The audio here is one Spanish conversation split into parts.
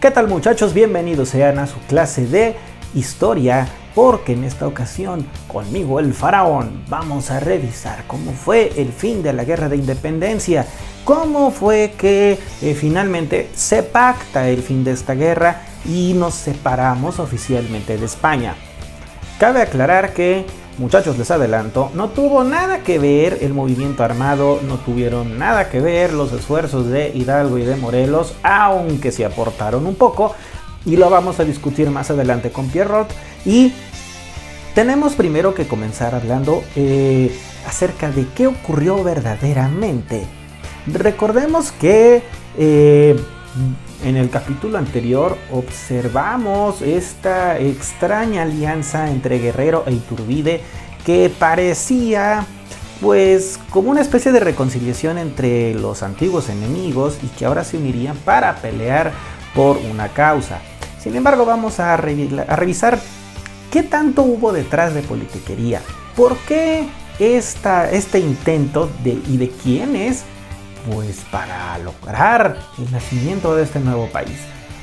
¿Qué tal, muchachos? Bienvenidos sean a su clase de historia, porque en esta ocasión, conmigo el faraón, vamos a revisar cómo fue el fin de la Guerra de Independencia, cómo fue que finalmente se pacta el fin de esta guerra y nos separamos oficialmente de España. Cabe aclarar que, muchachos, les adelanto, no tuvo nada que ver el movimiento armado, no tuvieron nada que ver los esfuerzos de Hidalgo y de Morelos, aunque se aportaron un poco, y lo vamos a discutir más adelante con Pierrot. Y tenemos primero que comenzar hablando acerca de qué ocurrió verdaderamente. Recordemos que en el capítulo anterior observamos esta extraña alianza entre Guerrero e Iturbide que parecía pues como una especie de reconciliación entre los antiguos enemigos y que ahora se unirían para pelear por una causa. Sin embargo, vamos a revisar qué tanto hubo detrás de politiquería, por qué este intento y de quién es, pues para lograr el nacimiento de este nuevo país.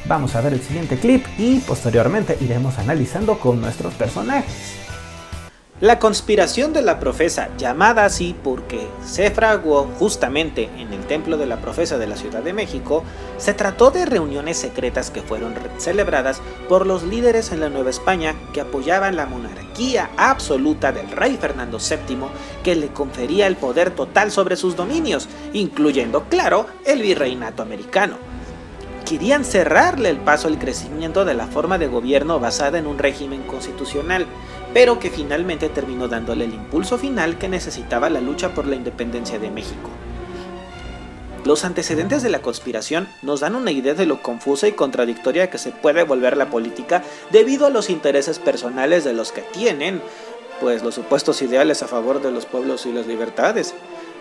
Vamos a ver el siguiente clip y posteriormente iremos analizando con nuestros personajes. La conspiración de la Profesa, llamada así porque se fraguó justamente en el Templo de la Profesa de la Ciudad de México, se trató de reuniones secretas que fueron celebradas por los líderes en la Nueva España que apoyaban la monarquía absoluta del rey Fernando VII, que le confería el poder total sobre sus dominios, incluyendo, claro, el virreinato americano. Querían cerrarle el paso al crecimiento de la forma de gobierno basada en un régimen constitucional, pero que finalmente terminó dándole el impulso final que necesitaba la lucha por la independencia de México. Los antecedentes de la conspiración nos dan una idea de lo confusa y contradictoria que se puede volver la política debido a los intereses personales de los que tienen, pues, los supuestos ideales a favor de los pueblos y las libertades.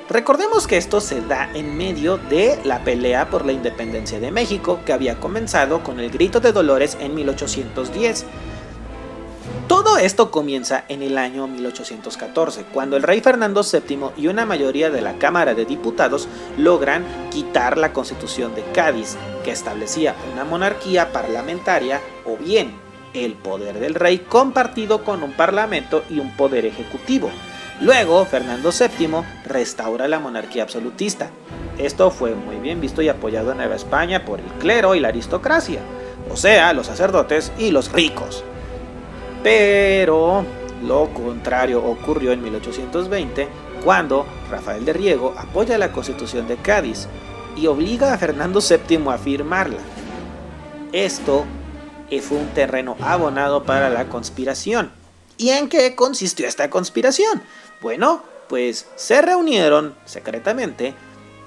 Recordemos que esto se da en medio de la pelea por la independencia de México, que había comenzado con el Grito de Dolores en 1810. Todo esto comienza en el año 1814, cuando el rey Fernando VII y una mayoría de la Cámara de Diputados logran quitar la Constitución de Cádiz, que establecía una monarquía parlamentaria o bien el poder del rey compartido con un parlamento y un poder ejecutivo. Luego, Fernando VII restaura la monarquía absolutista. Esto fue muy bien visto y apoyado en Nueva España por el clero y la aristocracia, o sea, los sacerdotes y los ricos. Pero lo contrario ocurrió en 1820, cuando Rafael de Riego apoya la Constitución de Cádiz y obliga a Fernando VII a firmarla. Esto fue un terreno abonado para la conspiración. ¿Y en qué consistió esta conspiración? Bueno, pues se reunieron secretamente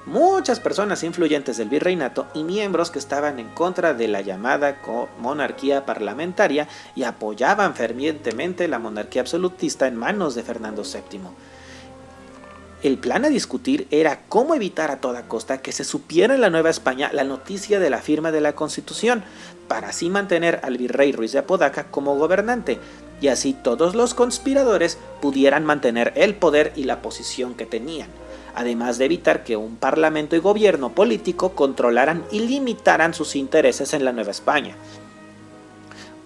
muchas personas influyentes del virreinato y miembros que estaban en contra de la llamada monarquía parlamentaria y apoyaban fervientemente la monarquía absolutista en manos de Fernando VII. El plan a discutir era cómo evitar a toda costa que se supiera en la Nueva España la noticia de la firma de la Constitución, para así mantener al virrey Ruiz de Apodaca como gobernante, y así todos los conspiradores pudieran mantener el poder y la posición que tenían, además de evitar que un parlamento y gobierno político controlaran y limitaran sus intereses en la Nueva España.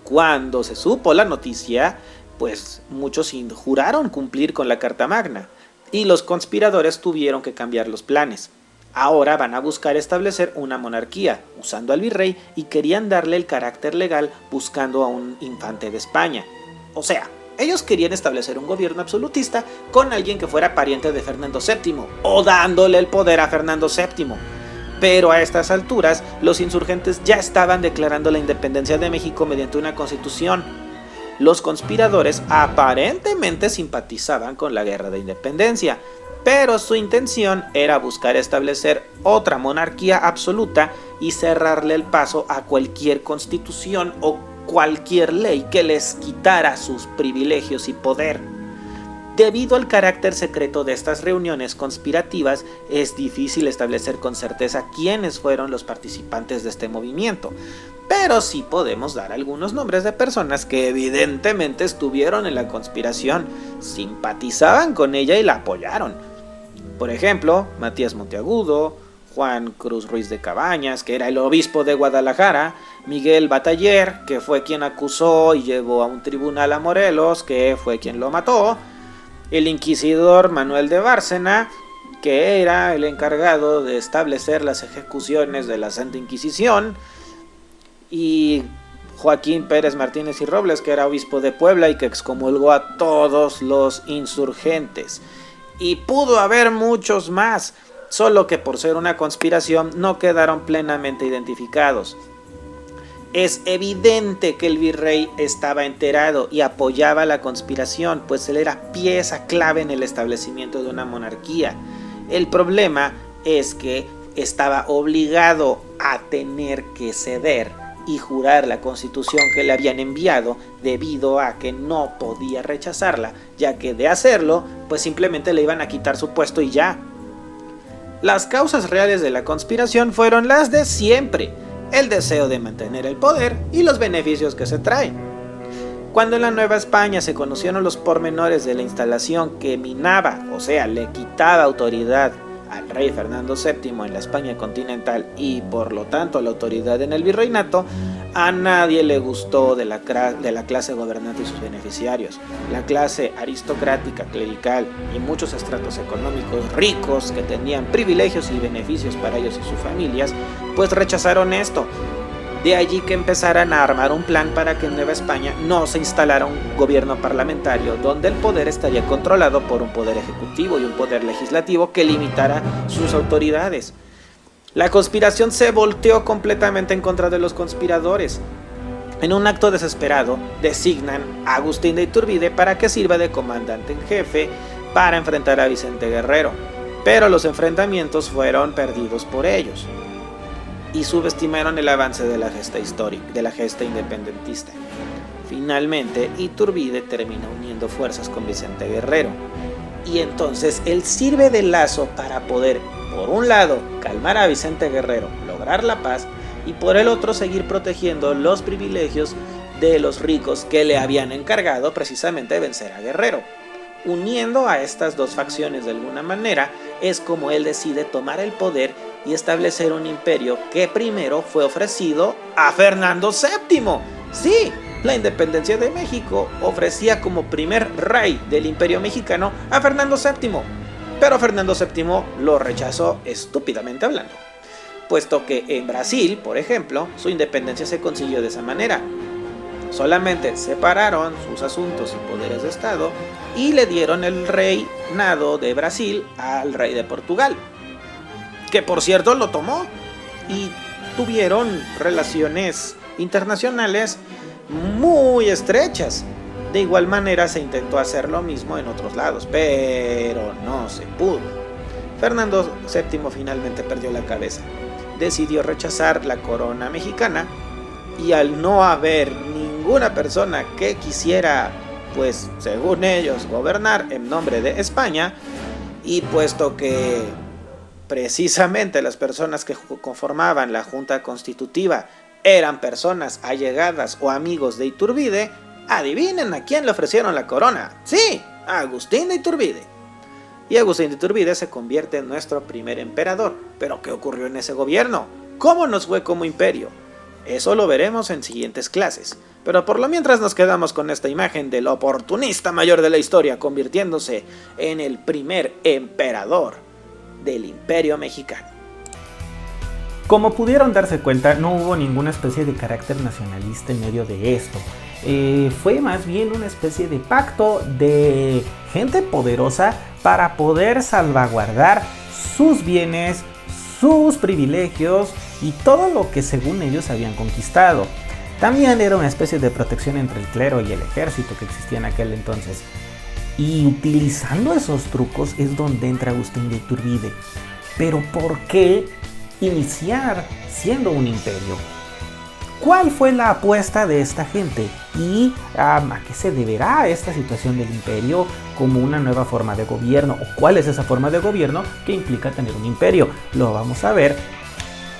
Cuando se supo la noticia, pues muchos juraron cumplir con la Carta Magna, y los conspiradores tuvieron que cambiar los planes. Ahora van a buscar establecer una monarquía, usando al virrey, y querían darle el carácter legal buscando a un infante de España. O sea, ellos querían establecer un gobierno absolutista con alguien que fuera pariente de Fernando VII, o dándole el poder a Fernando VII. Pero a estas alturas, los insurgentes ya estaban declarando la independencia de México mediante una constitución. Los conspiradores aparentemente simpatizaban con la guerra de independencia, pero su intención era buscar establecer otra monarquía absoluta y cerrarle el paso a cualquier constitución o cualquier ley que les quitara sus privilegios y poder. Debido al carácter secreto de estas reuniones conspirativas, es difícil establecer con certeza quiénes fueron los participantes de este movimiento, pero sí podemos dar algunos nombres de personas que evidentemente estuvieron en la conspiración, simpatizaban con ella y la apoyaron. Por ejemplo, Matías Monteagudo, Juan Cruz Ruiz de Cabañas, que era el obispo de Guadalajara, Miguel Bataller, que fue quien acusó y llevó a un tribunal a Morelos, que fue quien lo mató, el inquisidor Manuel de Bárcena, que era el encargado de establecer las ejecuciones de la Santa Inquisición, y Joaquín Pérez Martínez y Robles, que era obispo de Puebla y que excomulgó a todos los insurgentes. Y pudo haber muchos más, solo que por ser una conspiración no quedaron plenamente identificados. Es evidente que el virrey estaba enterado y apoyaba la conspiración, pues él era pieza clave en el establecimiento de una monarquía. El problema es que estaba obligado a tener que ceder y jurar la constitución que le habían enviado, debido a que no podía rechazarla, ya que de hacerlo, pues simplemente le iban a quitar su puesto y ya. Las causas reales de la conspiración fueron las de siempre: el deseo de mantener el poder y los beneficios que se traen. Cuando en la Nueva España se conocieron los pormenores de la instalación que minaba, o sea, le quitaba autoridad al rey Fernando VII en la España continental y por lo tanto la autoridad en el virreinato, a nadie le gustó de la clase gobernante y sus beneficiarios. La clase aristocrática, clerical y muchos estratos económicos ricos que tenían privilegios y beneficios para ellos y sus familias, pues rechazaron esto. De allí que empezaran a armar un plan para que en Nueva España no se instalara un gobierno parlamentario donde el poder estaría controlado por un poder ejecutivo y un poder legislativo que limitara sus autoridades. La conspiración se volteó completamente en contra de los conspiradores. En un acto desesperado, designan a Agustín de Iturbide para que sirva de comandante en jefe para enfrentar a Vicente Guerrero, pero los enfrentamientos fueron perdidos por ellos y subestimaron el avance de la gesta histórica, de la gesta independentista. Finalmente, Iturbide termina uniendo fuerzas con Vicente Guerrero, y entonces él sirve de lazo para poder, por un lado, calmar a Vicente Guerrero, lograr la paz, y por el otro seguir protegiendo los privilegios de los ricos que le habían encargado precisamente de vencer a Guerrero. Uniendo a estas dos facciones de alguna manera, es como él decide tomar el poder y establecer un imperio que primero fue ofrecido a Fernando VII. Sí, la independencia de México ofrecía como primer rey del imperio mexicano a Fernando VII, pero Fernando VII lo rechazó, estúpidamente hablando, puesto que en Brasil, por ejemplo, su independencia se consiguió de esa manera. Solamente separaron sus asuntos y poderes de Estado y le dieron el reinado de Brasil al rey de Portugal, que por cierto lo tomó, y tuvieron relaciones internacionales muy estrechas. De igual manera se intentó hacer lo mismo en otros lados, pero no se pudo. Fernando VII finalmente perdió la cabeza, decidió rechazar la corona mexicana, y al no haber ninguna persona que quisiera, pues según ellos, gobernar en nombre de España, y puesto que precisamente las personas que conformaban la Junta Constitutiva eran personas allegadas o amigos de Iturbide, adivinen a quién le ofrecieron la corona. Sí, a Agustín de Iturbide. Y Agustín de Iturbide se convierte en nuestro primer emperador. ¿Pero qué ocurrió en ese gobierno? ¿Cómo nos fue como imperio? Eso lo veremos en siguientes clases. Pero por lo mientras nos quedamos con esta imagen del oportunista mayor de la historia, convirtiéndose en el primer emperador del Imperio Mexicano. Como pudieron darse cuenta, no hubo ninguna especie de carácter nacionalista en medio de esto. Fue más bien una especie de pacto de gente poderosa para poder salvaguardar sus bienes, sus privilegios y todo lo que según ellos habían conquistado. También era una especie de protección entre el clero y el ejército que existía en aquel entonces. Y utilizando esos trucos es donde entra Agustín de Iturbide. Pero ¿por qué iniciar siendo un imperio? ¿Cuál fue la apuesta de esta gente? ¿Y a qué se deberá esta situación del imperio como una nueva forma de gobierno? ¿O cuál es esa forma de gobierno que implica tener un imperio? Lo vamos a ver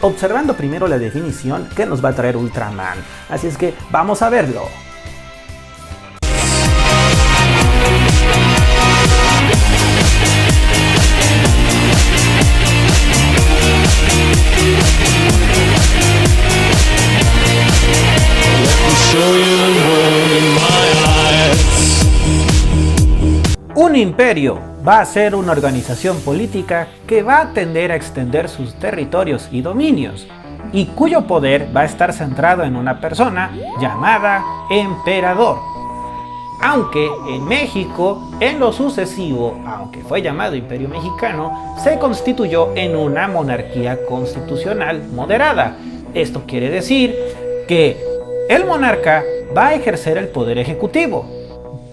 observando primero la definición que nos va a traer Ultraman. Así es que vamos a verlo. imperio va a ser una organización política que va a tender a extender sus territorios y dominios, y cuyo poder va a estar centrado en una persona llamada emperador. Aunque en México, en lo sucesivo, aunque fue llamado Imperio Mexicano, se constituyó en una monarquía constitucional moderada. Esto quiere decir que el monarca va a ejercer el poder ejecutivo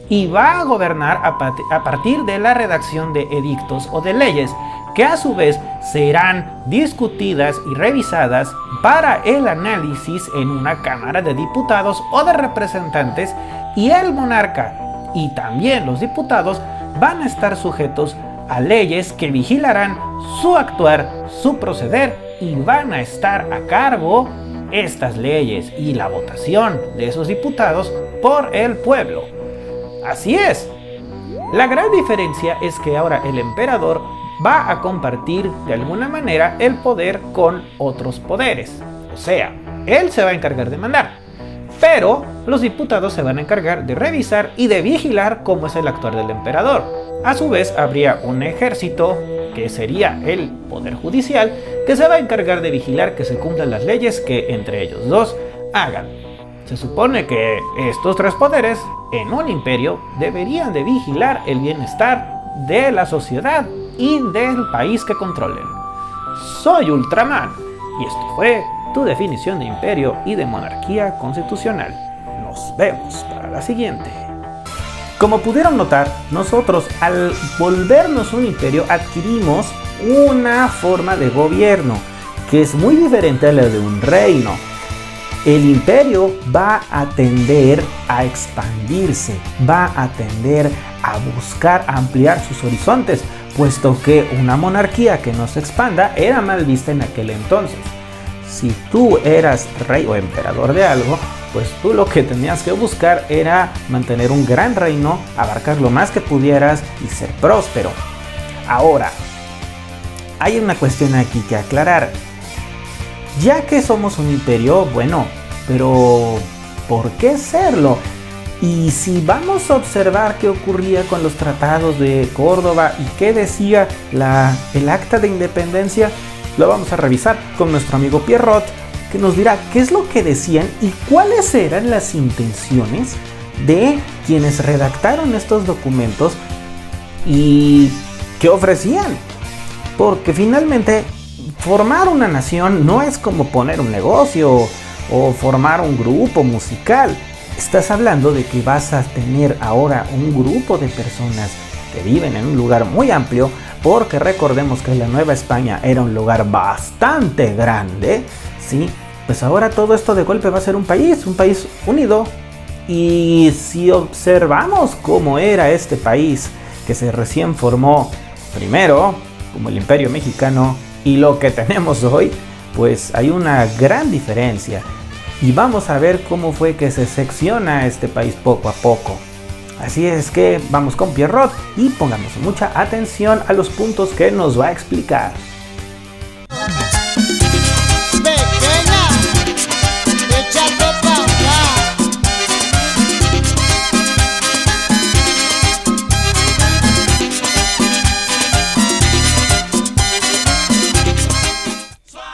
y va a gobernar a partir de la redacción de edictos o de leyes, que a su vez serán discutidas y revisadas para el análisis en una Cámara de Diputados o de Representantes, y el monarca y también los diputados van a estar sujetos a leyes que vigilarán su actuar, su proceder, y van a estar a cargo estas leyes y la votación de esos diputados por el pueblo. Así es. La gran diferencia es que ahora el emperador va a compartir de alguna manera el poder con otros poderes. O sea, él se va a encargar de mandar, pero los diputados se van a encargar de revisar y de vigilar cómo es el actuar del emperador. A su vez, habría un ejército, que sería el poder judicial, que se va a encargar de vigilar que se cumplan las leyes que entre ellos dos hagan. Se supone que estos tres poderes en un imperio deberían de vigilar el bienestar de la sociedad y del país que controlen. Soy Ultraman, y esto fue tu definición de imperio y de monarquía constitucional. Nos vemos para la siguiente. Como pudieron notar, nosotros al volvernos un imperio adquirimos una forma de gobierno que es muy diferente a la de un reino. El imperio va a tender a expandirse, va a tender a buscar ampliar sus horizontes, puesto que una monarquía que no se expanda era mal vista en aquel entonces. Si tú eras rey o emperador de algo, pues tú lo que tenías que buscar era mantener un gran reino, abarcar lo más que pudieras y ser próspero. Ahora, hay una cuestión aquí que aclarar. Ya que somos un imperio, bueno, pero ¿por qué serlo? Y si vamos a observar qué ocurría con los tratados de Córdoba y qué decía el acta de independencia, lo vamos a revisar con nuestro amigo Pierrot, que nos dirá qué es lo que decían y cuáles eran las intenciones de quienes redactaron estos documentos y qué ofrecían. Porque finalmente formar una nación no es como poner un negocio o formar un grupo musical. Estás hablando de que vas a tener ahora un grupo de personas que viven en un lugar muy amplio, porque recordemos que la Nueva España era un lugar bastante grande, ¿sí? Pues ahora todo esto de golpe va a ser un país unido. Y si observamos cómo era este país que se recién formó primero, como el Imperio Mexicano, y lo que tenemos hoy, pues hay una gran diferencia. Y vamos a ver cómo fue que se secciona este país poco a poco. Así es que vamos con Pierrot y pongamos mucha atención a los puntos que nos va a explicar.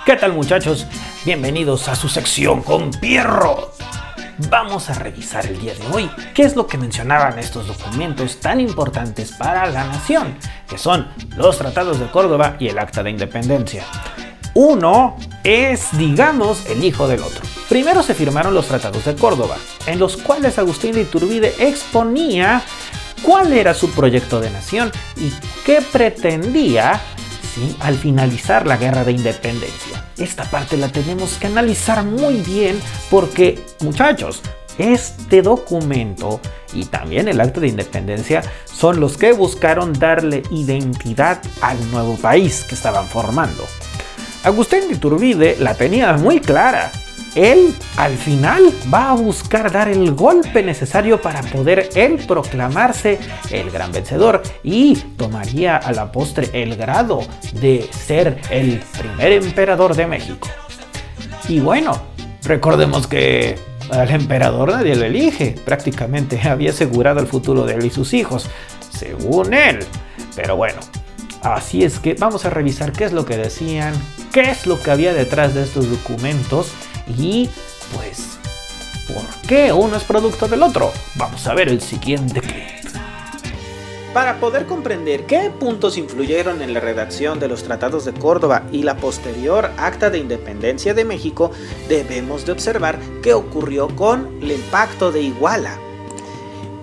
¿Qué tal, muchachos? Bienvenidos a su sección con Pierrot. Vamos a revisar el día de hoy qué es lo que mencionaban estos documentos tan importantes para la nación, que son los tratados de Córdoba y el Acta de Independencia. Uno es, digamos, el hijo del otro. Primero se firmaron los tratados de Córdoba, en los cuales Agustín de Iturbide exponía cuál era su proyecto de nación y qué pretendía, ¿sí?, al finalizar la Guerra de Independencia. Esta parte la tenemos que analizar muy bien porque, muchachos, este documento y también el Acta de Independencia son los que buscaron darle identidad al nuevo país que estaban formando. Agustín de Iturbide la tenía muy clara. Él, al final, va a buscar dar el golpe necesario para poder él proclamarse el gran vencedor y tomaría a la postre el grado de ser el primer emperador de México. Y bueno, recordemos que al emperador nadie lo elige, prácticamente había asegurado el futuro de él y sus hijos. según él. Pero bueno, así es que vamos a revisar qué es lo que decían, qué es lo que había detrás de estos documentos y pues por qué uno es producto del otro. Vamos a ver el siguiente clip. Para poder comprender qué puntos influyeron en la redacción de los Tratados de Córdoba y la posterior Acta de Independencia de México, debemos de observar qué ocurrió con el Pacto de Iguala.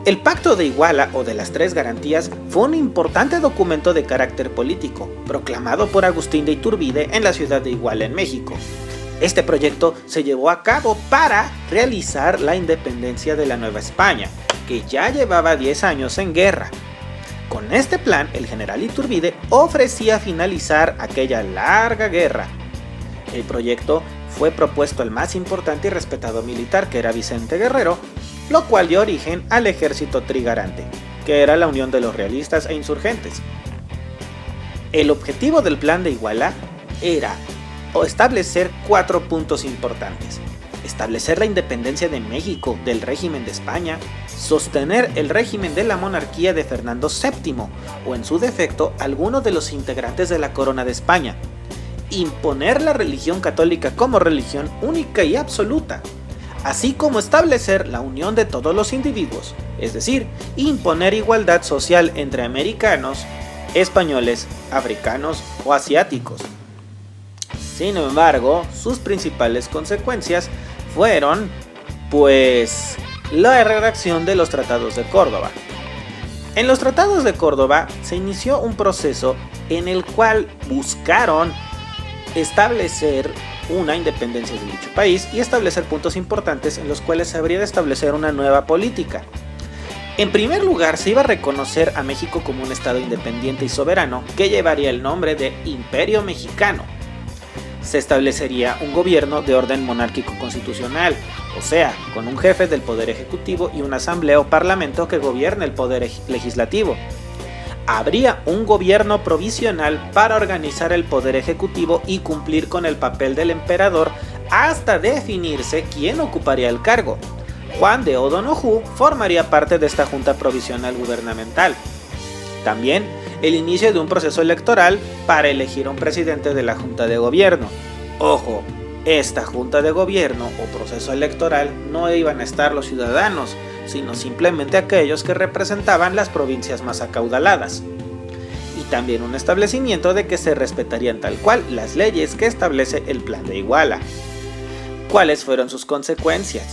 El Pacto de Iguala, o de las Tres Garantías, fue un importante documento de carácter político, proclamado por Agustín de Iturbide en la ciudad de Iguala, en México. Este proyecto se llevó a cabo para realizar la independencia de la Nueva España, que ya llevaba 10 años en guerra. Con este plan, el general Iturbide ofrecía finalizar aquella larga guerra. El proyecto fue propuesto al más importante y respetado militar, que era Vicente Guerrero, lo cual dio origen al ejército trigarante, que era la unión de los realistas e insurgentes. El objetivo del plan de Iguala era establecer 4 puntos importantes: establecer la independencia de México del régimen de España, sostener el régimen de la monarquía de Fernando VII, o en su defecto, alguno de los integrantes de la corona de España, imponer la religión católica como religión única y absoluta, así como establecer la unión de todos los individuos, es decir, imponer igualdad social entre americanos, españoles, africanos o asiáticos. Sin embargo, sus principales consecuencias fueron, pues, la redacción de los Tratados de Córdoba. En los Tratados de Córdoba se inició un proceso en el cual buscaron establecer una independencia de dicho país y establecer puntos importantes en los cuales se habría de establecer una nueva política. En primer lugar, se iba a reconocer a México como un estado independiente y soberano que llevaría el nombre de Imperio Mexicano. Se establecería un gobierno de orden monárquico constitucional, o sea, con un jefe del poder ejecutivo y una asamblea o parlamento que gobierne el poder legislativo. Habría un gobierno provisional para organizar el poder ejecutivo y cumplir con el papel del emperador hasta definirse quién ocuparía el cargo. Juan de O'Donoghue formaría parte de esta junta provisional gubernamental. También el inicio de un proceso electoral para elegir a un presidente de la Junta de Gobierno. Ojo, esta Junta de Gobierno o proceso electoral no iban a estar los ciudadanos, sino simplemente aquellos que representaban las provincias más acaudaladas. Y también un establecimiento de que se respetarían tal cual las leyes que establece el Plan de Iguala. ¿Cuáles fueron sus consecuencias?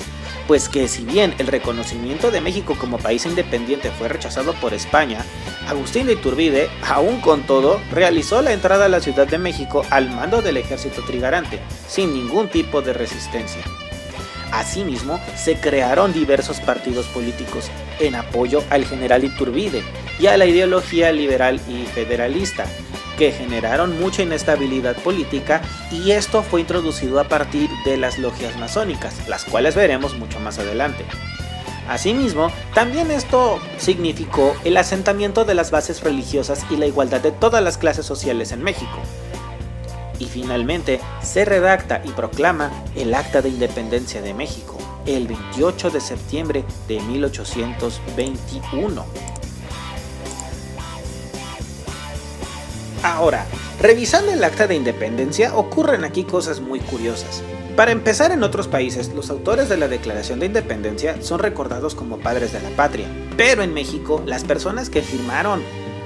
Pues que si bien el reconocimiento de México como país independiente fue rechazado por España, Agustín de Iturbide, aún con todo, realizó la entrada a la Ciudad de México al mando del ejército trigarante, sin ningún tipo de resistencia. Asimismo, se crearon diversos partidos políticos en apoyo al general Iturbide y a la ideología liberal y federalista, que generaron mucha inestabilidad política, y esto fue introducido a partir de las logias masónicas, las cuales veremos mucho más adelante. Asimismo, también esto significó el asentamiento de las bases religiosas y la igualdad de todas las clases sociales en México. Y finalmente, se redacta y proclama el Acta de Independencia de México, el 28 de septiembre de 1821. Ahora, revisando el Acta de Independencia, ocurren aquí cosas muy curiosas. Para empezar, en otros países, los autores de la Declaración de Independencia son recordados como padres de la patria. Pero en México, las personas que firmaron,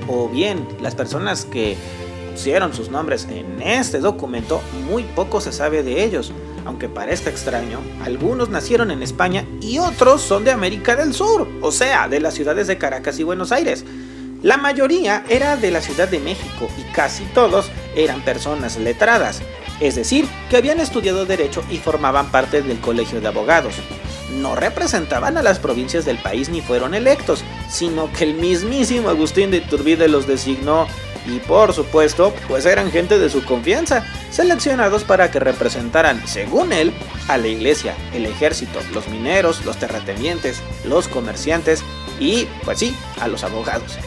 o bien las personas que pusieron sus nombres en este documento, muy poco se sabe de ellos. Aunque parezca extraño, algunos nacieron en España y otros son de América del Sur, o sea, de las ciudades de Caracas y Buenos Aires. La mayoría era de la Ciudad de México y casi todos eran personas letradas, es decir, que habían estudiado Derecho y formaban parte del Colegio de Abogados. No representaban a las provincias del país ni fueron electos, sino que el mismísimo Agustín de Iturbide los designó y, por supuesto, pues eran gente de su confianza, seleccionados para que representaran, según él, a la iglesia, el ejército, los mineros, los terratenientes, los comerciantes y, pues sí, a los abogados.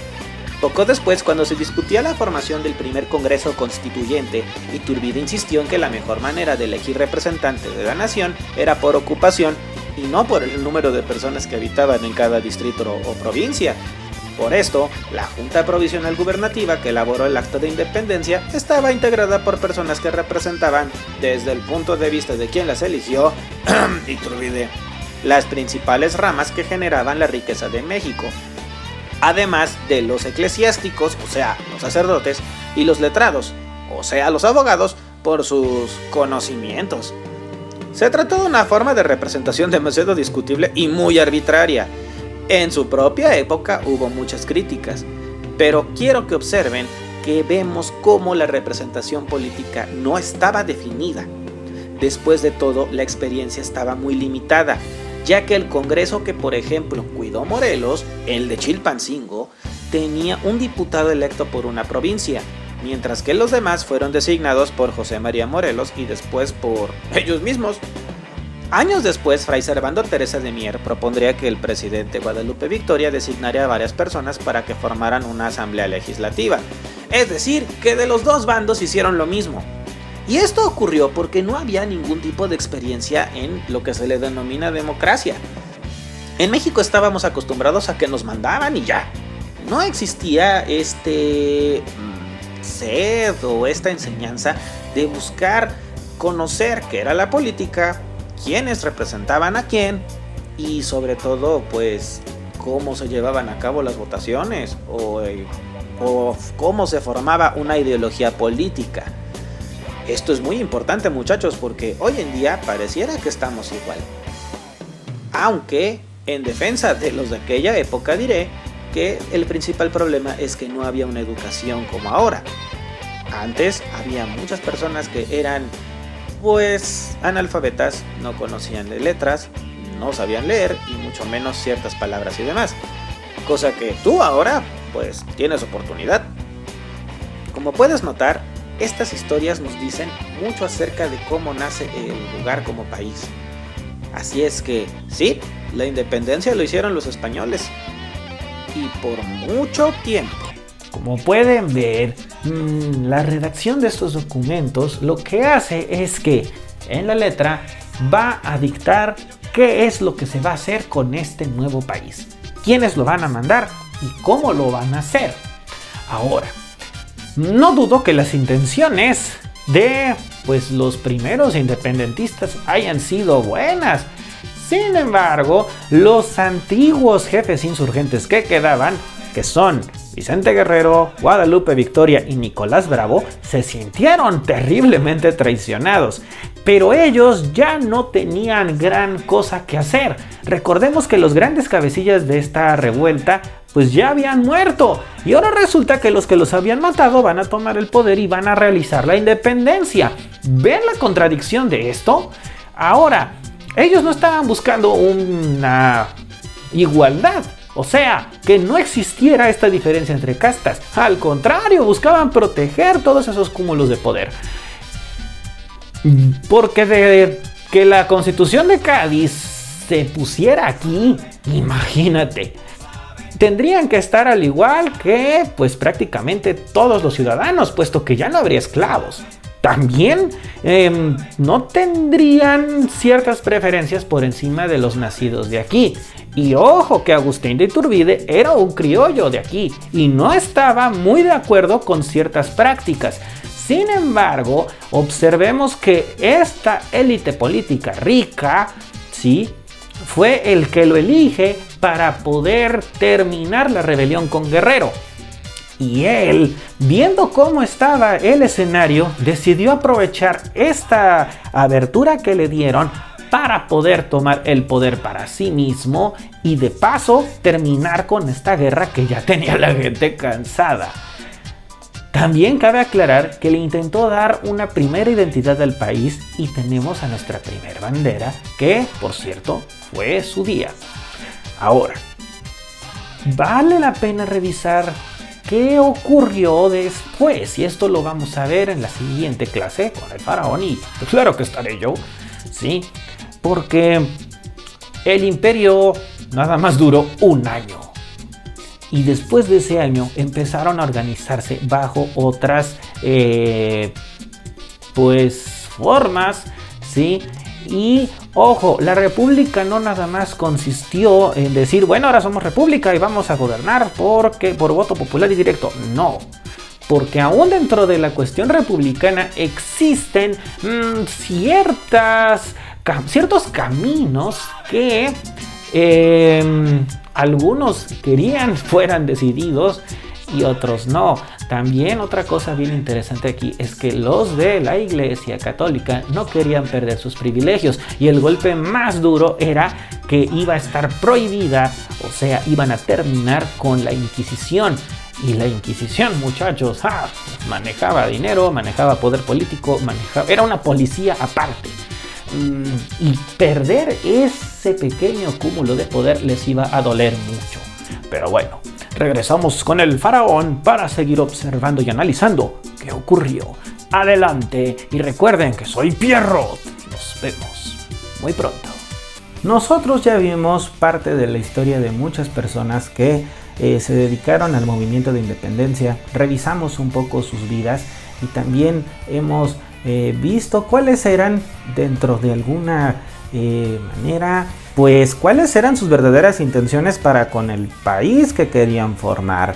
Poco después, cuando se discutía la formación del primer Congreso Constituyente, Iturbide insistió en que la mejor manera de elegir representantes de la nación era por ocupación y no por el número de personas que habitaban en cada distrito o provincia. Por esto, la Junta Provisional Gubernativa que elaboró el Acta de Independencia estaba integrada por personas que representaban, desde el punto de vista de quien las eligió, Iturbide, las principales ramas que generaban la riqueza de México, además de los eclesiásticos, o sea, los sacerdotes, y los letrados, o sea, los abogados, por sus conocimientos. Se trató de una forma de representación demasiado discutible y muy arbitraria. En su propia época hubo muchas críticas, pero quiero que observen que vemos cómo la representación política no estaba definida. Después de todo, la experiencia estaba muy limitada, ya que el Congreso que, por ejemplo, cuidó Morelos, el de Chilpancingo, tenía un diputado electo por una provincia, mientras que los demás fueron designados por José María Morelos y después por ellos mismos. Años después, Fray Servando Teresa de Mier propondría que el presidente Guadalupe Victoria designara a varias personas para que formaran una asamblea legislativa. Es decir, que de los dos bandos hicieron lo mismo. Y esto ocurrió porque no había ningún tipo de experiencia en lo que se le denomina democracia. En México estábamos acostumbrados a que nos mandaban y ya. No existía sed o esta enseñanza de buscar conocer qué era la política, quiénes representaban a quién y sobre todo pues cómo se llevaban a cabo las votaciones o cómo se formaba una ideología política. Esto es muy importante, muchachos, porque hoy en día pareciera que estamos igual. Aunque en defensa de los de aquella época diré que el principal problema es que no había una educación como ahora. Antes había muchas personas que eran pues analfabetas, no conocían de letras, no sabían leer y mucho menos ciertas palabras y demás. Cosa que tú ahora pues tienes oportunidad. Como puedes notar, estas historias nos dicen mucho acerca de cómo nace el lugar como país. Así es que sí, la independencia lo hicieron los españoles y por mucho tiempo. Como pueden ver, la redacción de estos documentos lo que hace es que en la letra va a dictar qué es lo que se va a hacer con este nuevo país, quiénes lo van a mandar y cómo lo van a hacer. Ahora, no dudo que las intenciones de los primeros independentistas hayan sido buenas. Sin embargo, los antiguos jefes insurgentes que quedaban, que son Vicente Guerrero, Guadalupe Victoria y Nicolás Bravo, se sintieron terriblemente traicionados, pero ellos ya no tenían gran cosa que hacer. Recordemos que los grandes cabecillas de esta revuelta pues ya habían muerto y ahora resulta que los habían matado van a tomar el poder y van a realizar la independencia. ¿Ven la contradicción de esto? Ahora, ellos no estaban buscando una igualdad, o sea, que no existiera esta diferencia entre castas. Al contrario, buscaban proteger todos esos cúmulos de poder. Porque de que la Constitución de Cádiz se pusiera aquí, imagínate, tendrían que estar al igual que pues prácticamente todos los ciudadanos, puesto que ya no habría esclavos. También no tendrían ciertas preferencias por encima de los nacidos de aquí. Y ojo que Agustín de Iturbide era un criollo de aquí y no estaba muy de acuerdo con ciertas prácticas. Sin embargo, observemos que esta élite política rica, ¿sí?, fue el que lo elige para poder terminar la rebelión con Guerrero. Y él, viendo cómo estaba el escenario, decidió aprovechar esta abertura que le dieron para poder tomar el poder para sí mismo y de paso terminar con esta guerra que ya tenía la gente cansada. También cabe aclarar que le intentó dar una primera identidad al país y tenemos a nuestra primera bandera, que, por cierto, fue su día. Ahora, vale la pena revisar qué ocurrió después, y esto lo vamos a ver en la siguiente clase con el faraón, y pues claro que estaré yo, ¿sí? Porque el imperio nada más duró un año. Y después de ese año empezaron a organizarse bajo otras formas, ¿sí? Y ojo, la república no nada más consistió en decir, bueno, ahora somos república y vamos a gobernar por voto popular y directo. No, porque aún dentro de la cuestión republicana existen ciertos caminos que algunos querían fueran decididos y otros no. También otra cosa bien interesante aquí es que los de la Iglesia Católica no querían perder sus privilegios, y el golpe más duro era que iba a estar prohibida, o sea, iban a terminar con la Inquisición. Y la Inquisición, muchachos, manejaba dinero, manejaba poder político, era una policía aparte. Y perder ese pequeño cúmulo de poder les iba a doler mucho. Pero bueno, regresamos con el faraón para seguir observando y analizando qué ocurrió. Adelante, y recuerden que soy Pierrot. Nos vemos muy pronto. Nosotros ya vimos parte de la historia de muchas personas que se dedicaron al movimiento de independencia. Revisamos un poco sus vidas y también hemos visto cuáles eran, dentro de alguna manera, pues cuáles eran sus verdaderas intenciones para con el país que querían formar.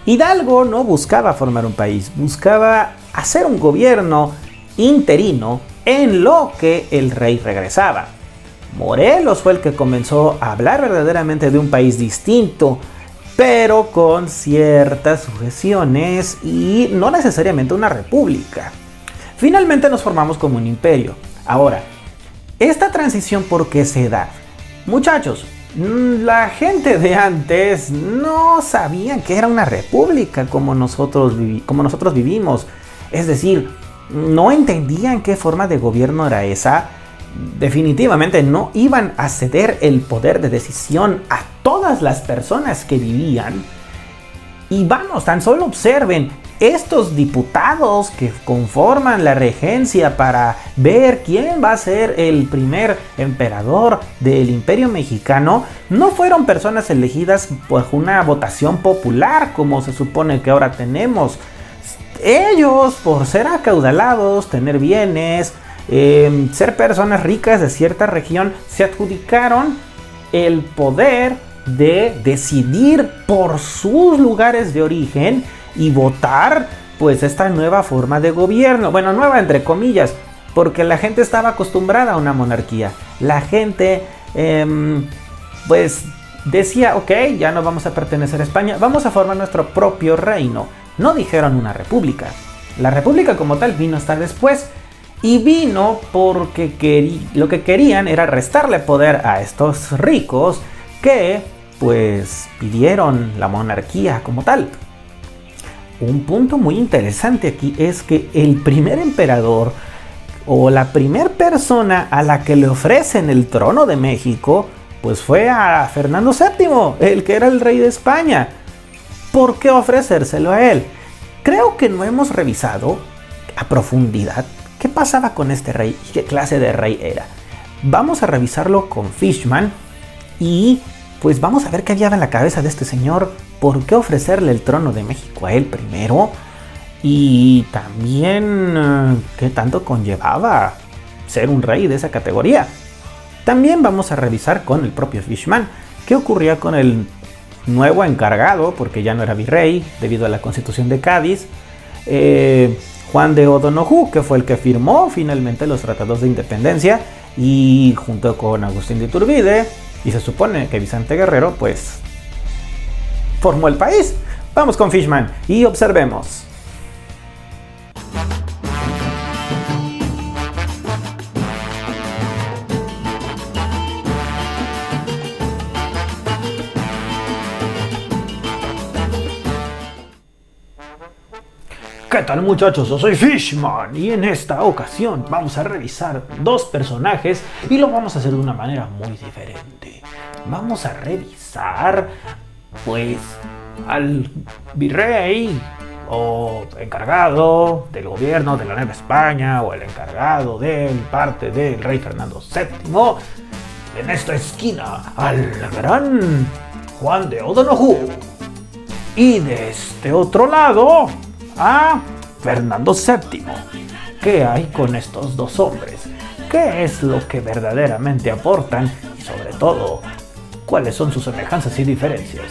Hidalgo no buscaba formar un país, buscaba hacer un gobierno interino en lo que el rey regresaba. Morelos fue el que comenzó a hablar verdaderamente de un país distinto, pero con ciertas sujeciones y no necesariamente una república. Finalmente nos formamos como un imperio. Ahora, esta transición, ¿por qué se da? Muchachos, la gente de antes no sabían que era una república como nosotros vivimos. Es decir, no entendían qué forma de gobierno era esa. Definitivamente no iban a ceder el poder de decisión a todas las personas que vivían. Y vamos, tan solo observen estos diputados que conforman la regencia para ver quién va a ser el primer emperador del Imperio Mexicano. No fueron personas elegidas por una votación popular como se supone que ahora tenemos. Ellos, por ser acaudalados, tener bienes, ser personas ricas de cierta región, se adjudicaron el poder de decidir por sus lugares de origen y votar pues esta nueva forma de gobierno. Bueno, nueva entre comillas, porque la gente estaba acostumbrada a una monarquía. La gente pues decía, ok, ya no vamos a pertenecer a España, vamos a formar nuestro propio reino. No dijeron una república. La república como tal vino hasta después. Y vino porque lo que querían era restarle poder a estos ricos que pues pidieron la monarquía como tal. Un punto muy interesante aquí es que el primer emperador o la primera persona a la que le ofrecen el trono de México pues fue a Fernando VII, el que era el rey de España. ¿Por qué ofrecérselo a él? Creo que no hemos revisado a profundidad qué pasaba con este rey y qué clase de rey era. Vamos a revisarlo con Fishman y pues vamos a ver qué había en la cabeza de este señor. ¿Por qué ofrecerle el trono de México a él primero? Y también qué tanto conllevaba ser un rey de esa categoría. También vamos a revisar con el propio Fishman qué ocurría con el nuevo encargado, porque ya no era virrey debido a la Constitución de Cádiz, Juan de O'Donoghue, que fue el que firmó finalmente los tratados de independencia, y junto con Agustín de Iturbide, y se supone que Vicente Guerrero, pues formó el país. Vamos con Fishman y observemos. ¿Qué tal, muchachos? Yo soy Fishman y en esta ocasión vamos a revisar dos personajes y lo vamos a hacer de una manera muy diferente. Vamos a revisar pues al virrey o encargado del gobierno de la Nueva España o el encargado de parte del rey Fernando VII. En esta esquina al gran Juan de O'Donoghue y de este otro lado a Fernando VII. ¿Qué hay con estos dos hombres? qué es lo que verdaderamente aportan y sobre todo, cuáles son sus semejanzas y diferencias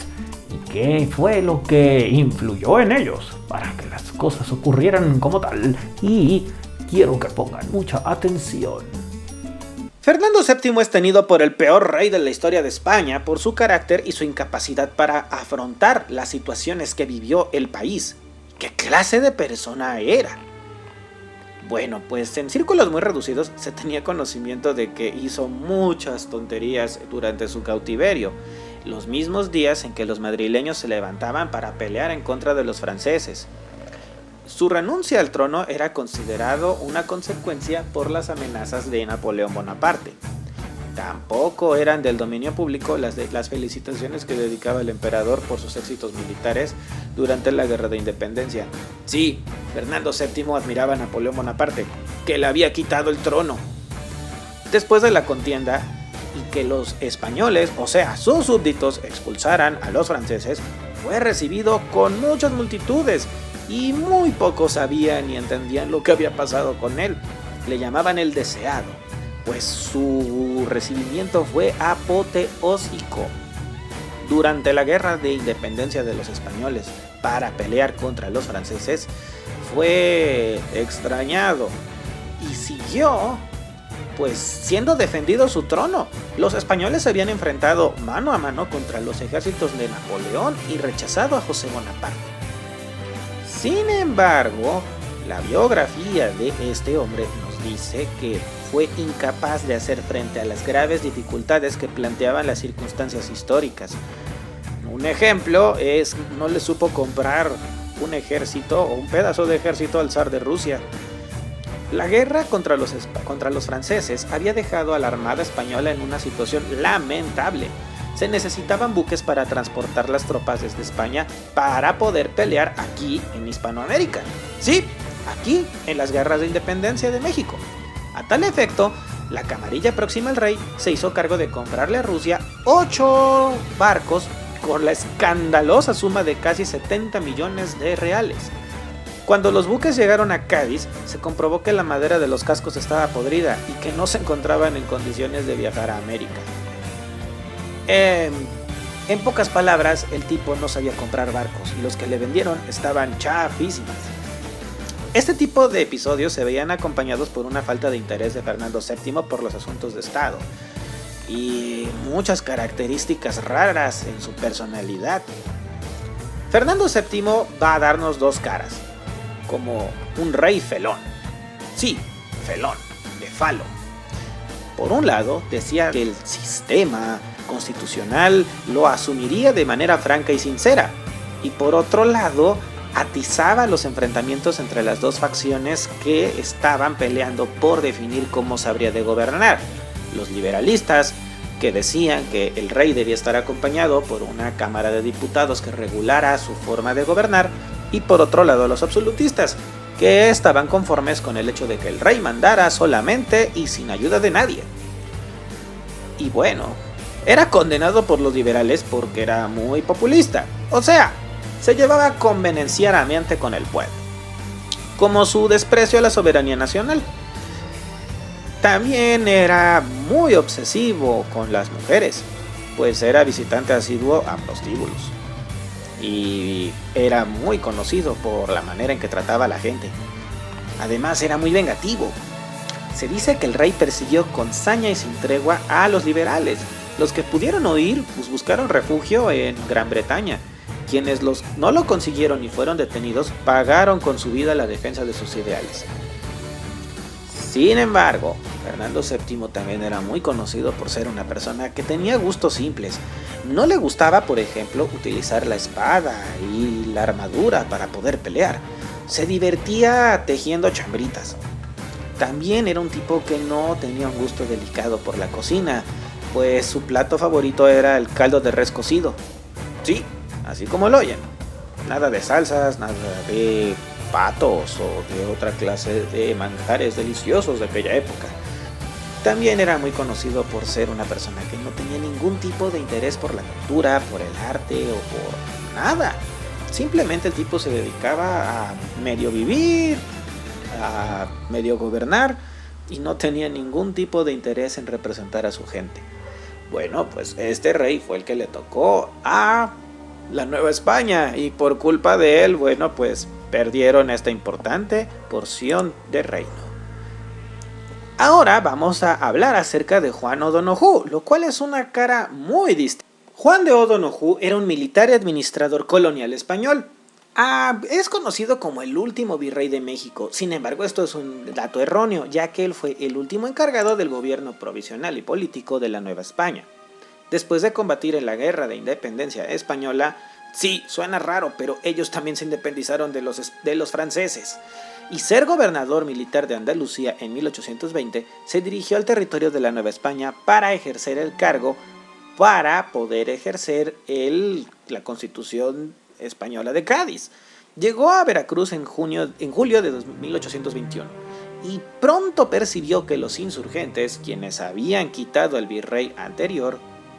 y qué fue lo que influyó en ellos para que las cosas ocurrieran como tal. Y quiero que pongan mucha atención. Fernando VII es tenido por el peor rey de la historia de España por su carácter y su incapacidad para afrontar las situaciones que vivió el país. ¿Qué clase de persona era? Bueno, pues en círculos muy reducidos se tenía conocimiento de que hizo muchas tonterías durante su cautiverio, los mismos días en que los madrileños se levantaban para pelear en contra de los franceses. Su renuncia al trono era considerado una consecuencia por las amenazas de Napoleón Bonaparte. Tampoco eran del dominio público las felicitaciones que dedicaba el emperador por sus éxitos militares durante la Guerra de Independencia. Sí, Fernando VII admiraba a Napoleón Bonaparte, que le había quitado el trono. Después de la contienda y que los españoles, o sea, sus súbditos, expulsaran a los franceses, fue recibido con muchas multitudes y muy pocos sabían ni entendían lo que había pasado con él. Le llamaban el deseado, pues su recibimiento fue apoteósico. Durante la Guerra de Independencia de los españoles, para pelear contra los franceses, fue extrañado y siguió pues siendo defendido su trono. Los españoles se habían enfrentado mano a mano contra los ejércitos de Napoleón y rechazado a José Bonaparte. Sin embargo, la biografía de este hombre nos dice que fue incapaz de hacer frente a las graves dificultades que planteaban las circunstancias históricas. Un ejemplo es no le supo comprar un ejército o un pedazo de ejército al zar de Rusia. La guerra contra los franceses había dejado a la Armada Española en una situación lamentable. Se necesitaban buques para transportar las tropas desde España para poder pelear aquí en Hispanoamérica. Sí, aquí en las guerras de independencia de México. A tal efecto, la camarilla próxima al rey se hizo cargo de comprarle a Rusia 8 barcos con la escandalosa suma de casi 70 millones de reales. Cuando los buques llegaron a Cádiz, se comprobó que la madera de los cascos estaba podrida y que no se encontraban en condiciones de viajar a América. En pocas palabras, el tipo no sabía comprar barcos y los que le vendieron estaban chafísimas. Este tipo de episodios se veían acompañados por una falta de interés de Fernando VII por los asuntos de Estado y muchas características raras en su personalidad. Fernando VII va a darnos dos caras, como un rey felón. Sí, felón, de falo. Por un lado, decía que el sistema constitucional lo asumiría de manera franca y sincera, y por otro lado, atizaba los enfrentamientos entre las dos facciones que estaban peleando por definir cómo se habría de gobernar. Los liberalistas, que decían que el rey debía estar acompañado por una cámara de diputados que regulara su forma de gobernar, y por otro lado los absolutistas, que estaban conformes con el hecho de que el rey mandara solamente y sin ayuda de nadie. Y bueno, era condenado por los liberales porque era muy populista, o sea, se llevaba convenencieramente con el pueblo, como su desprecio a la soberanía nacional. También era muy obsesivo con las mujeres, pues era visitante asiduo a prostíbulos. Y era muy conocido por la manera en que trataba a la gente. Además era muy vengativo. Se dice que el rey persiguió con saña y sin tregua a los liberales. Los que pudieron huir pues buscaron refugio en Gran Bretaña. Quienes no lo consiguieron y fueron detenidos pagaron con su vida la defensa de sus ideales. Sin embargo, Fernando VII también era muy conocido por ser una persona que tenía gustos simples. No le gustaba, por ejemplo, utilizar la espada y la armadura para poder pelear. Se divertía tejiendo chambritas. También era un tipo que no tenía un gusto delicado por la cocina, pues su plato favorito era el caldo de res cocido. Sí, así como lo oyen. Nada de salsas, nada de patos o de otra clase de manjares deliciosos de aquella época. También era muy conocido por ser una persona que no tenía ningún tipo de interés por la cultura, por el arte o por nada. Simplemente el tipo se dedicaba a medio vivir, a medio gobernar, y no tenía ningún tipo de interés en representar a su gente. Bueno, pues este rey fue el que le tocó a la Nueva España y por culpa de él, bueno, pues perdieron esta importante porción de reino. Ahora vamos a hablar acerca de Juan O'Donoghue, lo cual es una cara muy distinta. Juan de O'Donoghue era un militar y administrador colonial español. Es conocido como el último virrey de México. Sin embargo, esto es un dato erróneo, ya que él fue el último encargado del gobierno provisional y político de la Nueva España. Después de combatir en la Guerra de Independencia Española, sí, suena raro, pero ellos también se independizaron de los franceses. Y ser gobernador militar de Andalucía en 1820, se dirigió al territorio de la Nueva España para ejercer el cargo, para poder ejercer la Constitución española de Cádiz. Llegó a Veracruz en julio de 1821 y pronto percibió que los insurgentes, quienes habían quitado al virrey anterior,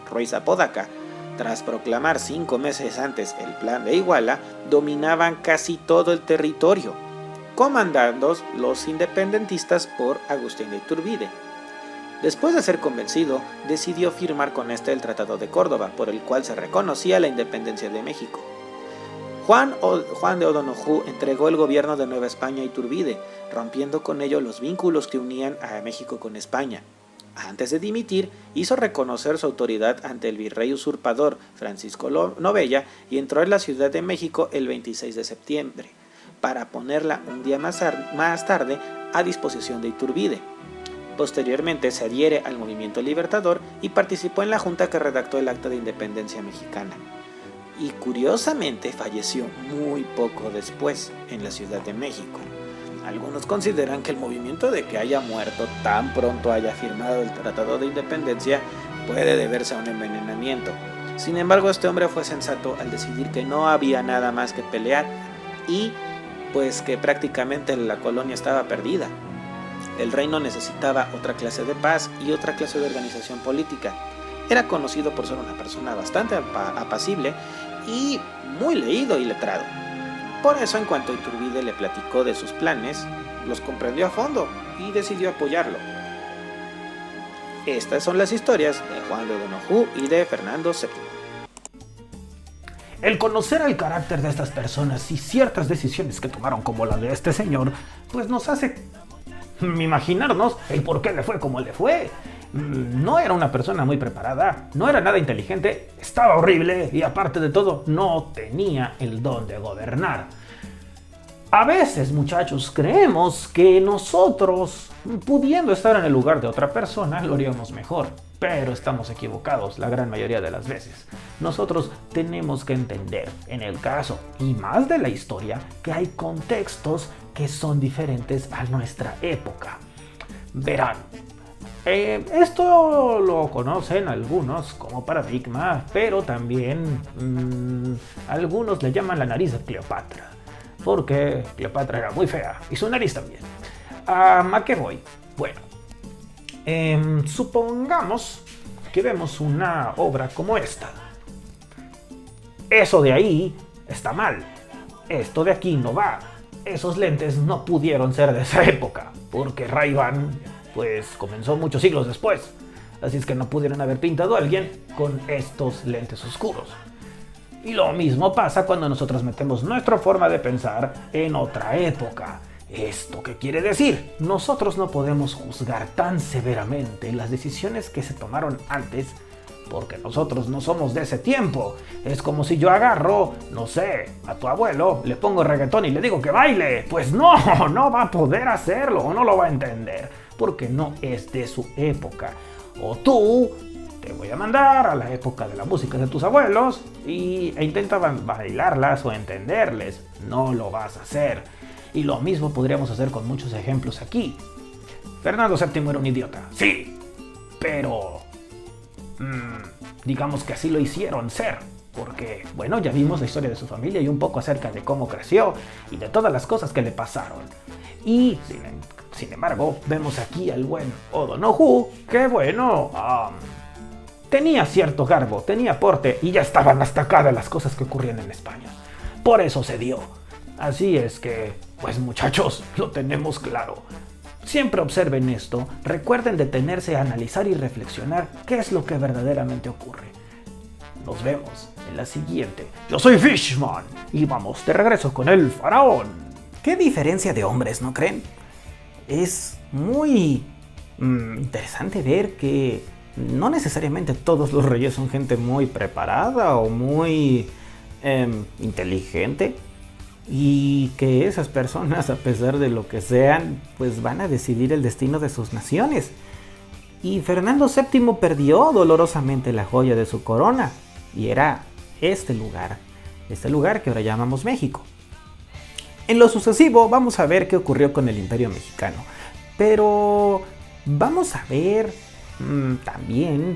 Ruiz Apodaca, tras proclamar 5 meses antes el Plan de Iguala, dominaban casi todo el territorio, comandados los independentistas por Agustín de Iturbide. Después de ser convencido, decidió firmar con este el Tratado de Córdoba, por el cual se reconocía la independencia de México. Juan de O'Donoghue entregó el gobierno de Nueva España a Iturbide, rompiendo con ello los vínculos que unían a México con España. Antes de dimitir, hizo reconocer su autoridad ante el virrey usurpador Francisco Novella y entró en la Ciudad de México el 26 de septiembre, para ponerla un día más tarde a disposición de Iturbide. Posteriormente se adhiere al movimiento libertador y participó en la junta que redactó el Acta de Independencia Mexicana. Y curiosamente falleció muy poco después en la Ciudad de México. Algunos consideran que el movimiento de que haya muerto tan pronto haya firmado el Tratado de Independencia puede deberse a un envenenamiento. Sin embargo, este hombre fue sensato al decidir que no había nada más que pelear y pues que prácticamente la colonia estaba perdida. El reino necesitaba otra clase de paz y otra clase de organización política. Era conocido por ser una persona bastante apacible y muy leído y letrado. Por eso, en cuanto Iturbide le platicó de sus planes, los comprendió a fondo y decidió apoyarlo. Estas son las historias de Juan de O'Donoghue y de Fernando VII. El conocer el carácter de estas personas y ciertas decisiones que tomaron como la de este señor, pues nos hace imaginarnos el por qué le fue como le fue. No era una persona muy preparada, no era nada inteligente, estaba horrible y aparte de todo no tenía el don de gobernar. A veces, muchachos, creemos que nosotros, pudiendo estar en el lugar de otra persona, lo haríamos mejor. Pero estamos equivocados la gran mayoría de las veces. Nosotros tenemos que entender, en el caso y más de la historia, que hay contextos que son diferentes a nuestra época. Verán, esto lo conocen algunos como paradigma, pero también algunos le llaman la nariz de Cleopatra, porque Cleopatra era muy fea y su nariz también. ¿A qué voy? Bueno, supongamos que vemos una obra como esta. Eso de ahí está mal. Esto de aquí no va. Esos lentes no pudieron ser de esa época, porque Ray-Ban pues comenzó muchos siglos después. Así es que no pudieron haber pintado a alguien con estos lentes oscuros. Y lo mismo pasa cuando nosotros metemos nuestra forma de pensar en otra época. ¿Esto qué quiere decir? Nosotros no podemos juzgar tan severamente las decisiones que se tomaron antes porque nosotros no somos de ese tiempo. Es como si yo agarro, no sé, a tu abuelo, le pongo reggaetón y le digo que baile. Pues no va a poder hacerlo o no lo va a entender porque no es de su época. O tú, te voy a mandar a la época de la música de tus abuelos e intenta bailarlas o entenderles. No lo vas a hacer. Y lo mismo podríamos hacer con muchos ejemplos aquí. Fernando VII era un idiota, sí, pero digamos que así lo hicieron ser, porque, bueno, ya vimos la historia de su familia y un poco acerca de cómo creció y de todas las cosas que le pasaron. Y, sin embargo, vemos aquí al buen O'Donoghue, que, bueno, tenía cierto garbo, tenía porte y ya estaban hasta acá de las cosas que ocurrían en España. Por eso se dio. Así es que, pues muchachos, lo tenemos claro. Siempre observen esto, recuerden detenerse a analizar y reflexionar qué es lo que verdaderamente ocurre. Nos vemos en la siguiente. Yo soy Fishman y vamos de regreso con el faraón. Qué diferencia de hombres, ¿no creen? Es muy interesante ver que no necesariamente todos los reyes son gente muy preparada o muy inteligente. Y que esas personas, a pesar de lo que sean, pues van a decidir el destino de sus naciones. Y Fernando VII perdió dolorosamente la joya de su corona, y era este lugar que ahora llamamos México. En lo sucesivo vamos a ver qué ocurrió con el Imperio Mexicano, pero vamos a ver también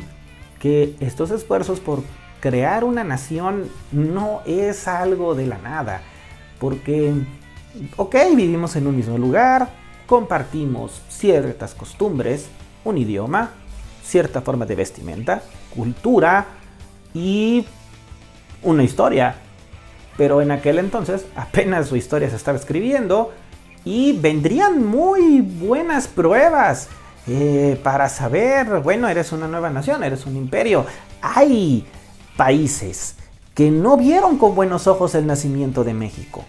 que estos esfuerzos por crear una nación no es algo de la nada. Porque, vivimos en un mismo lugar, compartimos ciertas costumbres, un idioma, cierta forma de vestimenta, cultura y una historia. Pero en aquel entonces apenas su historia se estaba escribiendo y vendrían muy buenas pruebas para saber, bueno, eres una nueva nación, eres un imperio. Hay países que no vieron con buenos ojos el nacimiento de México.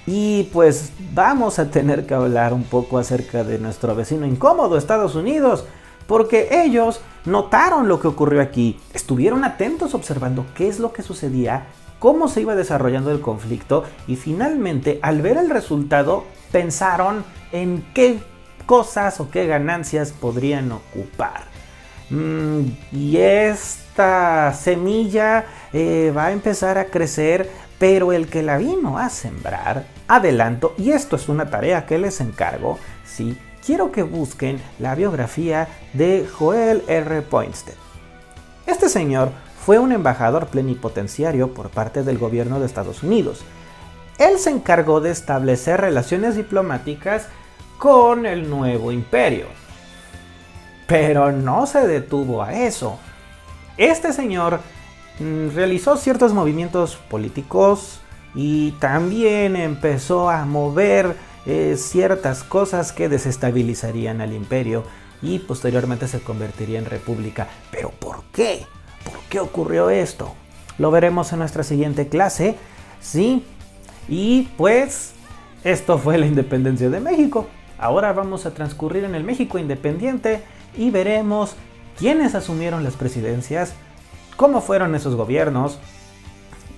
Y pues vamos a tener que hablar un poco acerca de nuestro vecino incómodo, Estados Unidos, porque ellos notaron lo que ocurrió aquí, estuvieron atentos observando qué es lo que sucedía, cómo se iba desarrollando el conflicto y finalmente al ver el resultado pensaron en qué cosas o qué ganancias podrían ocupar. Y esta semilla va a empezar a crecer, pero el que la vino a sembrar, adelanto, y esto es una tarea que les encargo, ¿sí? Quiero que busquen la biografía de Joel R. Poindexter. Este señor fue un embajador plenipotenciario por parte del gobierno de Estados Unidos. Él se encargó de establecer relaciones diplomáticas con el nuevo imperio. Pero no se detuvo a eso. Este señor realizó ciertos movimientos políticos y también empezó a mover ciertas cosas que desestabilizarían al imperio y posteriormente se convertiría en república. ¿Pero por qué? ¿Por qué ocurrió esto? Lo veremos en nuestra siguiente clase, ¿sí? Y pues esto fue la independencia de México. Ahora vamos a transcurrir en el México independiente y veremos quiénes asumieron las presidencias, cómo fueron esos gobiernos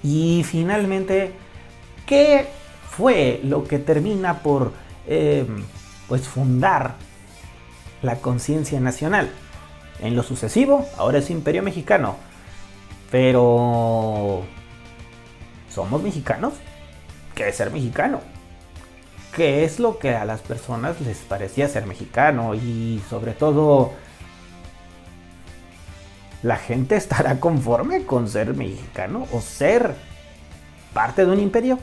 y finalmente qué fue lo que termina por pues fundar la conciencia nacional. En lo sucesivo, ahora es Imperio Mexicano. Pero ¿somos mexicanos? ¿Qué es ser mexicano? ¿Qué es lo que a las personas les parecía ser mexicano? Y sobre todo, ¿la gente estará conforme con ser mexicano o ser parte de un imperio?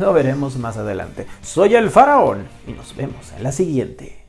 Lo veremos más adelante. Soy el faraón y nos vemos en la siguiente.